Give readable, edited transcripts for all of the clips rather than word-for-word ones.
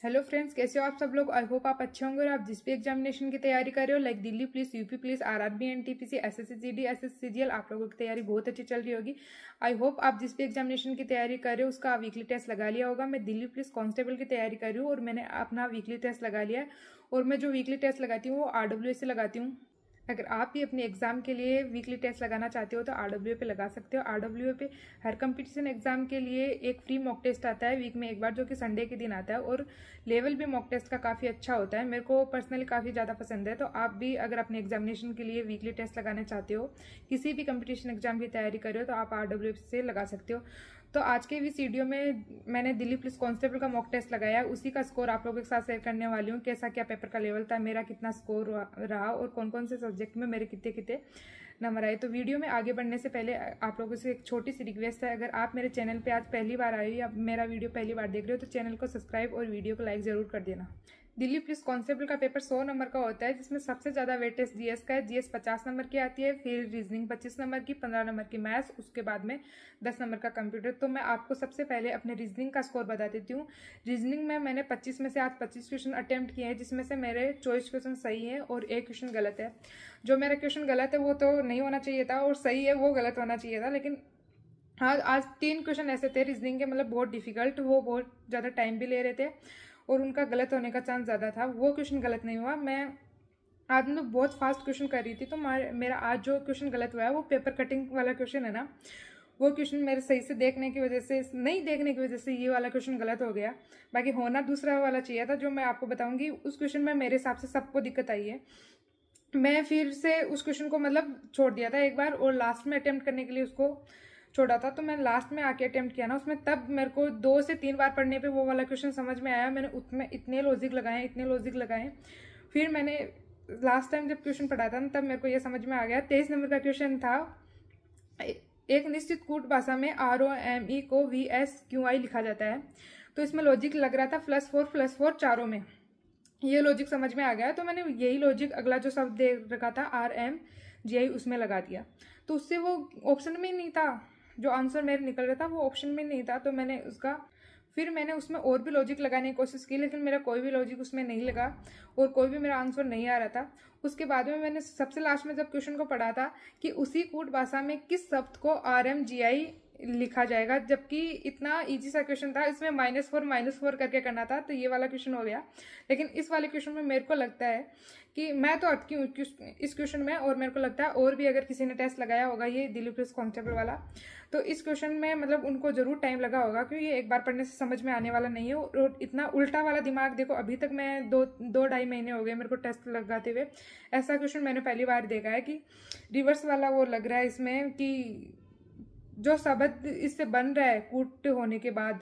Hello friends, कैसे हो आप सब लोग। आई होप आप अच्छे होंगे और आप जिस भी एग्जामिनेशन की तैयारी कर रहे हो, like Delhi police, UP police, RRB, NTPC, SSC, SSCGL, आप लोगों की तैयारी बहुत अच्छी चल रही होगी। आई होप आप जिस भी एग्जामिनेशन की तैयारी कर रहे हो उसका वीकली टेस्ट लगा लिया होगा। मैं दिल्ली पुलिस कांस्टेबल की तैयारी कर रही हूँ और मैंने अपना वीकली टेस्ट लगा लिया है। और मैं जो वीकली टेस्ट लगाती हूँ वो RWA से लगाती हूँ। अगर आप भी अपने एग्जाम के लिए वीकली टेस्ट लगाना चाहते हो तो RWA पे लगा सकते हो। RWA पे हर कंपटीशन एग्जाम के लिए एक फ्री मॉक टेस्ट आता है वीक में एक बार, जो कि संडे के दिन आता है। और लेवल भी मॉक टेस्ट का काफ़ी अच्छा होता है, मेरे को पर्सनली काफ़ी ज़्यादा पसंद है। तो आप भी अगर अपने एग्जामिनेशन के लिए वीकली टेस्ट लगाना चाहते हो, किसी भी कंपटीशन एग्जाम की तैयारी कर रहे हो, तो आप RWA से लगा सकते हो। तो आज के इस वीडियो में मैंने दिल्ली पुलिस कांस्टेबल का मॉक टेस्ट लगाया है, उसी का स्कोर आप लोगों के साथ शेयर करने वाली हूँ। कैसा क्या पेपर का लेवल था, मेरा कितना स्कोर रहा और कौन कौन से सब्जेक्ट में मेरे कितने कितने नंबर आए। तो वीडियो में आगे बढ़ने से पहले आप लोगों से एक छोटी सी रिक्वेस्ट है, अगर आप मेरे चैनल पे आज पहली बार आए हो या मेरा वीडियो पहली बार देख रहे हो तो चैनल को सब्सक्राइब और वीडियो को लाइक जरूर कर देना। दिल्ली पुलिस कांस्टेबल का पेपर 100 नंबर का होता है, जिसमें सबसे ज्यादा वेटेज जीएस का है। जीएस 50 नंबर की आती है, फिर रीजनिंग 25 नंबर की, 15 नंबर की मैथ्स, उसके बाद में 10 नंबर का कंप्यूटर। तो मैं आपको सबसे पहले अपने रीजनिंग का स्कोर बता देती हूँ। रीजनिंग में मैंने 25 में से आज 25 क्वेश्चन अटेम्प्ट किए हैं, जिसमें से मेरे 24 क्वेश्चन सही है और एक क्वेश्चन गलत है। जो मेरा क्वेश्चन गलत है वो तो नहीं होना चाहिए था, और सही है वो गलत होना चाहिए था। लेकिन हाँ, आज 3 क्वेश्चन ऐसे थे रीजनिंग के, मतलब बहुत डिफिकल्ट, वो बहुत ज़्यादा टाइम भी ले रहे थे और उनका गलत होने का चांस ज़्यादा था। वो क्वेश्चन गलत नहीं हुआ। मैं आज मैं बहुत फास्ट क्वेश्चन कर रही थी, तो मेरा आज जो क्वेश्चन गलत हुआ है वो पेपर कटिंग वाला क्वेश्चन है ना, वो क्वेश्चन मेरे सही से देखने की वजह से, नहीं देखने की वजह से ये वाला क्वेश्चन गलत हो गया। बाकी होना दूसरा वाला चाहिए था, जो मैं आपको बताऊंगी। उस क्वेश्चन में मेरे हिसाब से सबको दिक्कत आई है। मैं फिर से उस क्वेश्चन को मतलब छोड़ दिया था एक बार, और लास्ट में अटेम्प्ट करने के लिए उसको छोड़ा था। तो मैं लास्ट में आके अटेम्प्ट किया ना, उसमें तब मेरे को 2 से 3 बार पढ़ने पे वो वाला क्वेश्चन समझ में आया। मैंने उसमें इतने लॉजिक लगाए। फिर मैंने लास्ट टाइम जब क्वेश्चन पढ़ा था ना, तब मेरे को ये समझ में आ गया। 23 नंबर का क्वेश्चन था, एक निश्चित कूट भाषा में ROME को VSQI लिखा जाता है। तो इसमें लॉजिक लग रहा था +4 चारों में, ये लॉजिक समझ में आ गया। तो मैंने यही लॉजिक अगला जो शब्द दे रखा था RMGI, उसमें लगा दिया। तो उससे वो ऑप्शन में ही नहीं था, जो आंसर मेरे निकल रहा था वो ऑप्शन में नहीं था। तो मैंने उसमें और भी लॉजिक लगाने की कोशिश की, लेकिन मेरा कोई भी लॉजिक उसमें नहीं लगा और कोई भी मेरा आंसर नहीं आ रहा था। उसके बाद में मैंने सबसे लास्ट में जब क्वेश्चन को पढ़ा था कि उसी कूट भाषा में किस शब्द को RMGI लिखा जाएगा, जबकि इतना इजी सा क्वेश्चन था, इसमें -4 करके करना था। तो ये वाला क्वेश्चन हो गया। लेकिन इस वाले क्वेश्चन में मेरे को लगता है कि मैं तो अटकी हूँ इस क्वेश्चन में, और मेरे को लगता है और भी अगर किसी ने टेस्ट लगाया होगा ये दिल्ली पुलिस कांस्टेबल वाला, तो इस क्वेश्चन में मतलब उनको जरूर टाइम लगा होगा, क्योंकि ये एक बार पढ़ने से समझ में आने वाला नहीं है। और इतना उल्टा वाला दिमाग देखो, अभी तक मैं 2-2.5 महीने हो गए मेरे को टेस्ट लगाते हुए, ऐसा क्वेश्चन मैंने पहली बार देखा है कि रिवर्स वाला वो लग रहा है इसमें, कि जो शब्द इससे बन रहा है कूट होने के बाद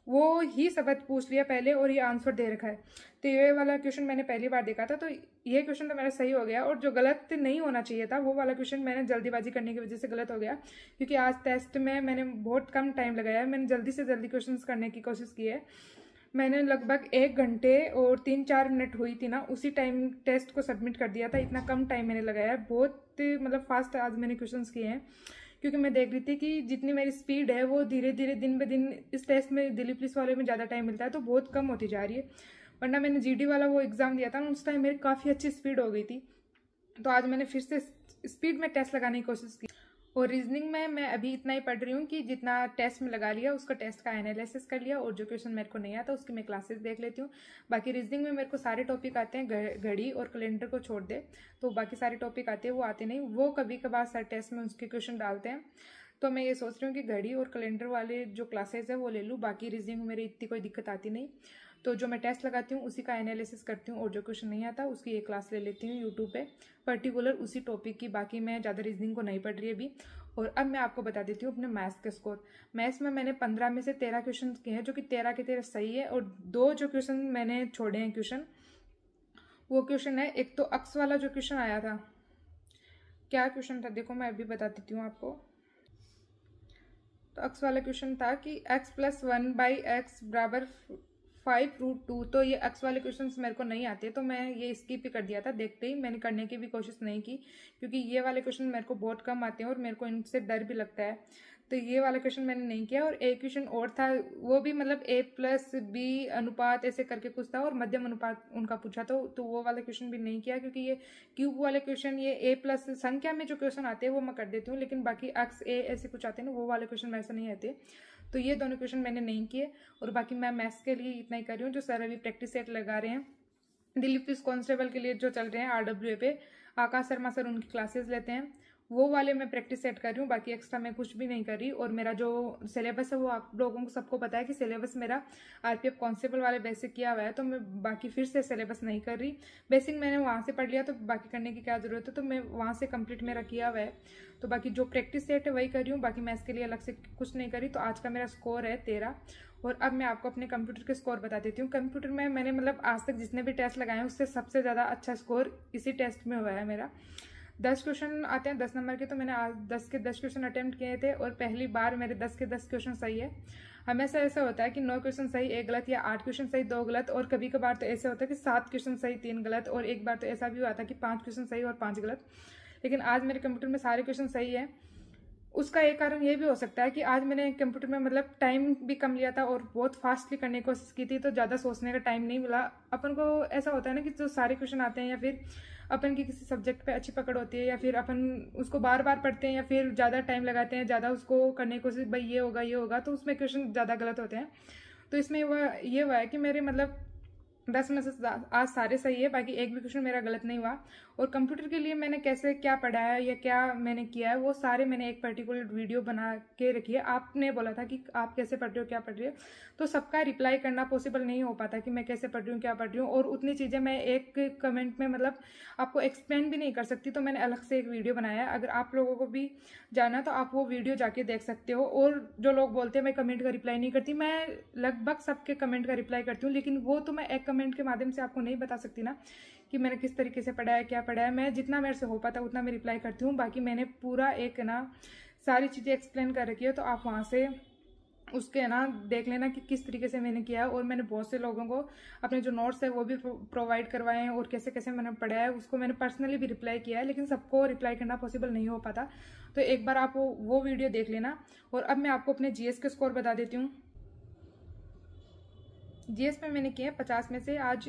वो ही शब्द पूछ लिया पहले और ये आंसर दे रखा है। तो ये वाला क्वेश्चन मैंने पहली बार देखा था, तो ये क्वेश्चन तो मेरा सही हो गया। और जो गलत नहीं होना चाहिए था वो वाला क्वेश्चन मैंने जल्दीबाजी करने की वजह से गलत हो गया, क्योंकि आज टेस्ट में मैंने बहुत कम टाइम लगाया है। मैंने जल्दी से जल्दी क्वेश्चन करने की कोशिश की है। मैंने लगभग 1 घंटे और 3-4 मिनट हुई थी ना, उसी टाइम टेस्ट को सबमिट कर दिया था। इतना कम टाइम मैंने लगाया है, बहुत मतलब फास्ट आज मैंने क्वेश्चन किए हैं, क्योंकि मैं देख रही थी कि जितनी मेरी स्पीड है वो धीरे धीरे दिन ब दिन इस टेस्ट में दिल्ली पुलिस वाले में ज़्यादा टाइम मिलता है तो बहुत कम होती जा रही है। वरना मैंने GD वाला वो एग्ज़ाम दिया था ना, उस टाइम मेरी काफ़ी अच्छी स्पीड हो गई थी। तो आज मैंने फिर से स्पीड में टेस्ट लगाने की कोशिश की। और रीजनिंग में मैं अभी इतना ही पढ़ रही हूँ कि जितना टेस्ट में लगा लिया उसका टेस्ट का एनालिसिस कर लिया, और जो क्वेश्चन मेरे को नहीं आता उसकी मैं क्लासेस देख लेती हूँ। बाकी रीजनिंग में मेरे को सारे टॉपिक आते हैं, घड़ी और कैलेंडर को छोड़ दे तो बाकी सारे टॉपिक आते हैं, वो आते नहीं, वो कभी कभार सर टेस्ट में उसके क्वेश्चन डालते हैं। तो मैं ये सोच रही हूँ कि घड़ी और कैलेंडर वाले जो क्लासेस है वो ले लूँ। बाकी रीजनिंग में मेरी इतनी कोई दिक्कत आती नहीं, तो जो मैं टेस्ट लगाती हूँ उसी का एनालिसिस करती हूँ, और जो क्वेश्चन नहीं आता उसकी एक क्लास ले लेती हूँ यूट्यूब पे, पर्टिकुलर उसी टॉपिक की। बाकी मैं ज़्यादा रीजनिंग को नहीं पढ़ रही अभी। और अब मैं आपको बता देती हूँ अपने मैथ्स के स्कोर। मैथ्स में मैंने 15 में से 13 क्वेश्चन किए हैं, जो कि 13 के 13 सही है। और 2 जो क्वेश्चन मैंने छोड़े हैं क्वेश्चन, वो क्वेश्चन है, एक तो अक्स वाला जो क्वेश्चन आया था, क्या क्वेश्चन था देखो मैं अभी बता देती हूँ आपको। तो अक्स वाला क्वेश्चन था कि x+1/x बराबर 5√2। तो ये अक्स वाले क्वेश्चंस मेरे को नहीं आते, तो मैं ये स्किप ही कर दिया था देखते ही, मैंने करने की भी कोशिश नहीं की, क्योंकि ये वाले क्वेश्चन मेरे को बहुत कम आते हैं और मेरे को इनसे डर भी लगता है। तो ये वाला क्वेश्चन मैंने नहीं किया। और एक क्वेश्चन और था, वो भी मतलब A+B अनुपात ऐसे करके कुछ था और मध्यम अनुपात उनका पूछा, तो वो वाला क्वेश्चन भी नहीं किया, क्योंकि ये क्यूब वाले क्वेश्चन, ये A+ संख्या में जो क्वेश्चन आते हैं वो मैं कर देती हूँ, लेकिन बाकी x a ऐसे कुछ आते हैं ना, वो वाले क्वेश्चन मेरे से नहीं आते। तो ये दोनों क्वेश्चन मैंने नहीं किए। और बाकी मैं मैथ्स के लिए इतना ही कर रही हूँ। जो सर अभी प्रैक्टिस सेट लगा रहे हैं दिल्ली पुलिस कांस्टेबल के लिए जो चल रहे हैं RWA पे, आकाश शर्मा सर उनकी क्लासेस लेते हैं, वो वाले मैं प्रैक्टिस सेट कर रही हूँ। बाकी एक्स्ट्रा मैं कुछ भी नहीं कर रही। और मेरा जो सिलेबस है वो आप लोगों को सबको पता है कि सिलेबस मेरा RPF कांस्टेबल वाले बेसिक किया हुआ है, तो मैं बाकी फिर से सिलेबस नहीं कर रही। बेसिक मैंने वहाँ से पढ़ लिया, तो बाकी करने की क्या जरूरत है, तो मैं वहाँ से कंप्लीट मेरा किया हुआ है। तो बाकी जो प्रैक्टिस सेट है वही कर रही हूँ, बाकी मैं इसके लिए अलग से कुछ नहीं करी। तो आज का मेरा स्कोर है 13। और अब मैं आपको अपने कंप्यूटर के स्कोर बता देती हूँ। कंप्यूटर में मैंने मतलब आज तक जितने भी टेस्ट लगाए हैं उससे सबसे ज़्यादा अच्छा स्कोर इसी टेस्ट में हुआ है मेरा। 10 क्वेश्चन आते हैं 10 नंबर के, तो मैंने आज 10 के 10 क्वेश्चन अटेम्प्ट किए थे और पहली बार मेरे 10 के 10 क्वेश्चन सही है। हमेशा ऐसा होता है कि 9 क्वेश्चन सही 1 गलत, या 8 क्वेश्चन सही 2 गलत, और कभी कभार तो ऐसा होता है कि 7 क्वेश्चन सही 3 गलत, और एक बार तो ऐसा भी हुआ था कि 5 क्वेश्चन सही और 5 गलत। लेकिन आज मेरे कंप्यूटर में सारे क्वेश्चन सही है। उसका एक कारण ये भी हो सकता है कि आज मैंने कंप्यूटर में मतलब टाइम भी कम लिया था और बहुत फास्टली करने की कोशिश की थी, तो ज़्यादा सोचने का टाइम नहीं मिला। अपन को ऐसा होता है ना कि जो सारे क्वेश्चन आते हैं, या फिर अपन की किसी सब्जेक्ट पे अच्छी पकड़ होती है, या फिर अपन उसको बार बार पढ़ते हैं, या फिर ज़्यादा टाइम लगाते हैं, ज़्यादा उसको करने की कोशिश, भाई ये होगा, तो उसमें क्वेश्चन ज़्यादा गलत होते हैं। तो इसमें ये हुआ है कि मेरे मतलब 10 में से आज सारे सही है, बाकी एक भी क्वेश्चन मेरा गलत नहीं हुआ। और कंप्यूटर के लिए मैंने कैसे क्या पढ़ा है या क्या मैंने किया है, वो सारे मैंने एक पर्टिकुलर वीडियो बना के रखी है। आपने बोला था कि आप कैसे पढ़ रहे हो, क्या पढ़ रहे हो, तो सबका रिप्लाई करना पॉसिबल नहीं हो पाता कि मैं कैसे पढ़ रही हूँ, क्या पढ़ रही हूँ, और उतनी चीज़ें मैं एक कमेंट में मतलब आपको एक्सप्लेन भी नहीं कर सकती। तो मैंने अलग से एक वीडियो बनाया है, अगर आप लोगों को भी जाना तो आप वो वीडियो जाके देख सकते हो। और जो लोग बोलते हैं मैं कमेंट का रिप्लाई नहीं करती, मैं लगभग सबके कमेंट का रिप्लाई करती हूँ, लेकिन वो तो मैं एक कमेंट के माध्यम से आपको नहीं बता सकती ना कि मैंने किस तरीके से पढ़ा है, क्या पढ़ा है। मैं जितना मेरे से हो पाता उतना मैं रिप्लाई करती हूँ। बाकी मैंने पूरा एक ना सारी चीज़ें एक्सप्लेन कर रखी है, तो आप वहाँ से उसके ना देख लेना कि किस तरीके से मैंने किया है। और मैंने बहुत से लोगों को अपने जो नोट्स है वो भी प्रोवाइड करवाए हैं, और कैसे कैसे मैंने पढ़ा है उसको मैंने पर्सनली भी रिप्लाई किया है, लेकिन सबको रिप्लाई करना पॉसिबल नहीं हो पाता। तो एक बार आप वो वीडियो देख लेना। और अब मैं आपको अपने GS के स्कोर बता देती हूँ। GS में मैंने किए 50 में से आज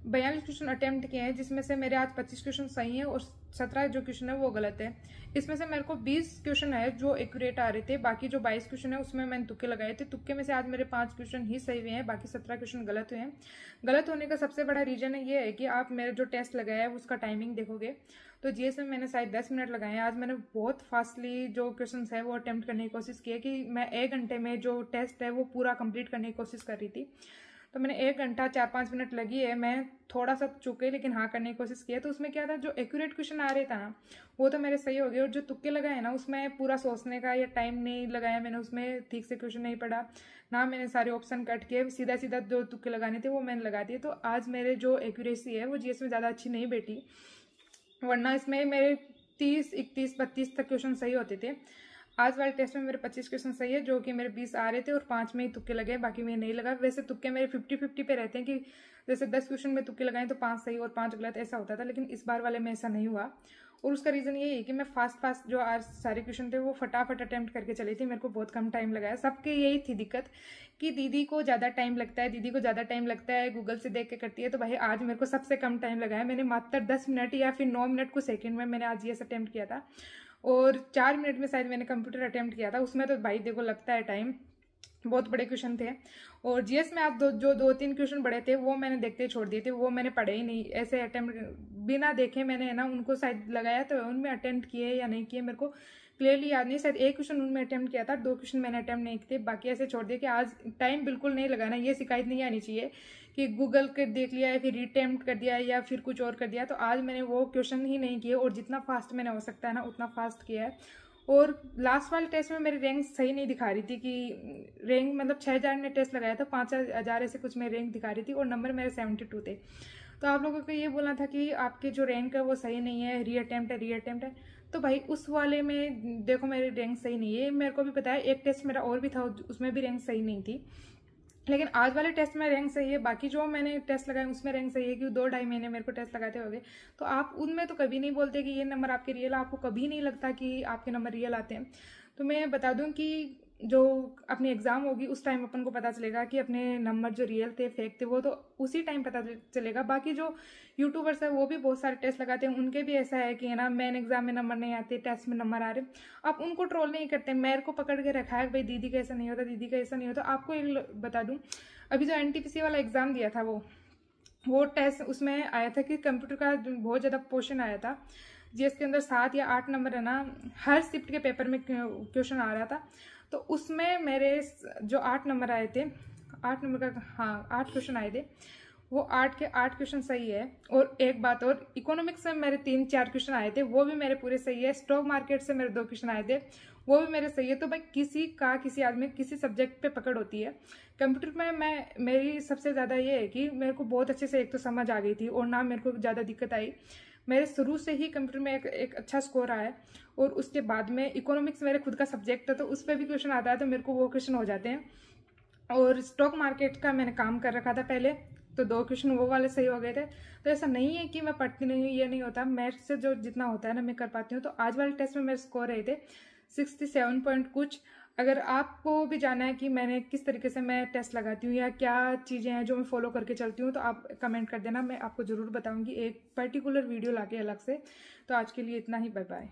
42 क्वेश्चन अटेम्प्ट किए हैं, जिसमें से मेरे आज 25 क्वेश्चन सही हैं और 17 जो क्वेश्चन है वो गलत है। इसमें से मेरे को 20 क्वेश्चन है जो एक्यूरेट आ रहे थे, बाकी जो 22 क्वेश्चन है उसमें मैंने तुक्के लगाए थे। तुक्के में से आज मेरे 5 क्वेश्चन ही सही हुए हैं, बाकी 17 क्वेश्चन गलत हुए हैं। गलत होने का सबसे बड़ा रीजन ये है कि आप मेरा जो टेस्ट लगाया है उसका टाइमिंग देखोगे तो GS में मैंने शायद 10 मिनट लगाए हैं। आज मैंने बहुत फास्टली जो क्वेश्चन है वो अटेम्प्ट करने की कोशिश की है कि मैं 1 घंटे में जो टेस्ट है वो पूरा कंप्लीट करने की कोशिश कर रही थी। तो मैंने 1 घंटा 4-5 मिनट लगी है, मैं थोड़ा सा चुके लेकिन हाँ करने की कोशिश की है। तो उसमें क्या था, जो एक्यूरेट क्वेश्चन आ रहे था ना वो तो मेरे सही हो गए, और जो तुक्के लगाए ना उसमें पूरा सोचने का या टाइम नहीं लगाया मैंने, उसमें ठीक से क्वेश्चन नहीं पढ़ा ना, मैंने सारे ऑप्शन कट किए, सीधा सीधा जो तुक्के लगाने थे वो मैंने लगा दिए। तो आज मेरे जो एक्यूरेसी है वो GS में ज़्यादा अच्छी नहीं बैठी, वरना इसमें मेरे 30, 31, 32 तक क्वेश्चन सही होते थे। आज वाले टेस्ट में मेरे 25 क्वेश्चन सही है, जो कि मेरे 20 आ रहे थे और 5 में ही तुक्के लगे, बाकी में नहीं लगा। वैसे तुक्के मेरे 50-50 पे रहते हैं कि जैसे 10 क्वेश्चन में तुक्के लगाए तो 5 सही और 5 गलत ऐसा होता था, लेकिन इस बार वाले में ऐसा नहीं हुआ। और उसका रीज़न ये है कि मैं फास्ट जो आज सारे क्वेश्चन थे वो फटाफट अटेम्प्ट करके चली थी, मेरे को बहुत कम टाइम लगाया। सबके यही थी दिक्कत कि दीदी को ज़्यादा टाइम लगता है, दीदी को ज़्यादा टाइम लगता है, गूगल से देख के करती है। तो भाई आज मेरे को सबसे कम टाइम लगाया, मैंने मात्र 10 मिनट या फिर 9 मिनट को सेकेंड में मैंने आज GS अटेम्प्ट किया था, और 4 मिनट में शायद मैंने कंप्यूटर अटेम्प्ट किया था। उसमें तो भाई देखो लगता है टाइम, बहुत बड़े क्वेश्चन थे। और GS में आज जो 2-3 क्वेश्चन बड़े थे वो मैंने देखते ही छोड़ दिए थे, वो मैंने पढ़े ही नहीं, ऐसे अटेम्प्ट बिना देखे मैंने है ना उनको शायद लगाया, तो उनमें अटेम्प्ट किए या नहीं किए मेरे को क्लियरली याद नहीं। शायद 1 क्वेश्चन उनमें अटेम्प्ट किया था, 2 क्वेश्चन मैंने अटेम्प्ट नहीं किए, बाकी ऐसे छोड़ दिए कि आज टाइम बिल्कुल नहीं लगाना। ये शिकायत नहीं आनी चाहिए कि गूगल कर देख लिया या फिर रीअटेम्प्ट कर दिया या फिर कुछ और कर दिया। तो आज मैंने वो क्वेश्चन ही नहीं किए, और जितना फास्ट मैंने हो सकता है ना उतना फास्ट किया है। और लास्ट वाले टेस्ट में मेरी रैंक सही नहीं दिखा रही थी कि रैंक मतलब 6000 ने टेस्ट लगाया था, 5000 ऐसे कुछ में रैंक दिखा रही थी, और नंबर मेरे 72 थे। तो आप लोगों को ये बोलना था कि आपके जो रैंक है वो सही नहीं है, रीअटेम्प्ट है। तो भाई उस वाले में देखो मेरी रैंक सही नहीं है, मेरे को भी पता है। एक टेस्ट मेरा और भी था उसमें भी रैंक सही नहीं थी, लेकिन आज वाले टेस्ट में रैंक सही है। बाकी जो मैंने टेस्ट लगाए उसमें रैंक सही है, क्योंकि 2-2.5 महीने मेरे को टेस्ट लगाते हो गए। तो आप उनमें तो कभी नहीं बोलते कि ये नंबर आपके रियल, आपको कभी नहीं लगता कि आपके नंबर रियल आते हैं। तो मैं बता दूं कि जो अपनी एग्ज़ाम होगी उस टाइम अपन को पता चलेगा कि अपने नंबर जो रियल थे फेक थे, वो तो उसी टाइम पता चलेगा। बाकी जो यूट्यूबर्स है वो भी बहुत सारे टेस्ट लगाते हैं, उनके भी ऐसा है कि है ना मेन एग्जाम में नंबर नहीं आते, टेस्ट में नंबर आ रहे। आप उनको ट्रोल नहीं करते, मेरे को पकड़ के रखा है भाई दीदी का ऐसा नहीं होता, दीदी का ऐसा नहीं होता। आपको एक बता दूँ, अभी जो NTPC वाला एग्ज़ाम दिया था वो टेस्ट उसमें आया था कि कंप्यूटर का बहुत ज़्यादा पोर्शन आया था, जिसके अंदर 7 या 8 नंबर है ना हर शिफ्ट के पेपर में क्वेश्चन आ रहा था। तो उसमें मेरे जो 8 नंबर आए थे, 8 नंबर का, हाँ 8 क्वेश्चन आए थे, वो 8 के 8 क्वेश्चन सही है। और एक बात और, इकोनॉमिक्स में मेरे 3-4 क्वेश्चन आए थे, वो भी मेरे पूरे सही है। स्टॉक मार्केट से मेरे 2 क्वेश्चन आए थे, वो भी मेरे सही है। तो भाई किसी आदमी किसी सब्जेक्ट पे पकड़ होती है। कंप्यूटर में मेरी सबसे ज़्यादा ये है कि मेरे को बहुत अच्छे से एक तो समझ आ गई थी, और ना मेरे को ज़्यादा दिक्कत आई। मेरे शुरू से ही कंप्यूटर में एक अच्छा स्कोर आया है। और उसके बाद में इकोनॉमिक्स मेरे खुद का सब्जेक्ट है, तो उस पर भी क्वेश्चन आता है, तो मेरे को वो क्वेश्चन हो जाते हैं। और स्टॉक मार्केट का मैंने काम कर रखा था पहले, तो 2 क्वेश्चन वो वाले सही हो गए थे। तो ऐसा नहीं है कि मैं पढ़ती नहीं हूँ, ये नहीं होता, मेरे से जो जितना होता है ना मैं कर पाती हूँ। तो आज वाले टेस्ट में मेरे स्कोर रहे थे 67 पॉइंट कुछ। अगर आपको भी जानना है कि मैंने किस तरीके से मैं टेस्ट लगाती हूँ या क्या चीज़ें हैं जो मैं फॉलो करके चलती हूँ, तो आप कमेंट कर देना, मैं आपको ज़रूर बताऊँगी एक पर्टिकुलर वीडियो लाके अलग से। तो आज के लिए इतना ही, बाय बाय।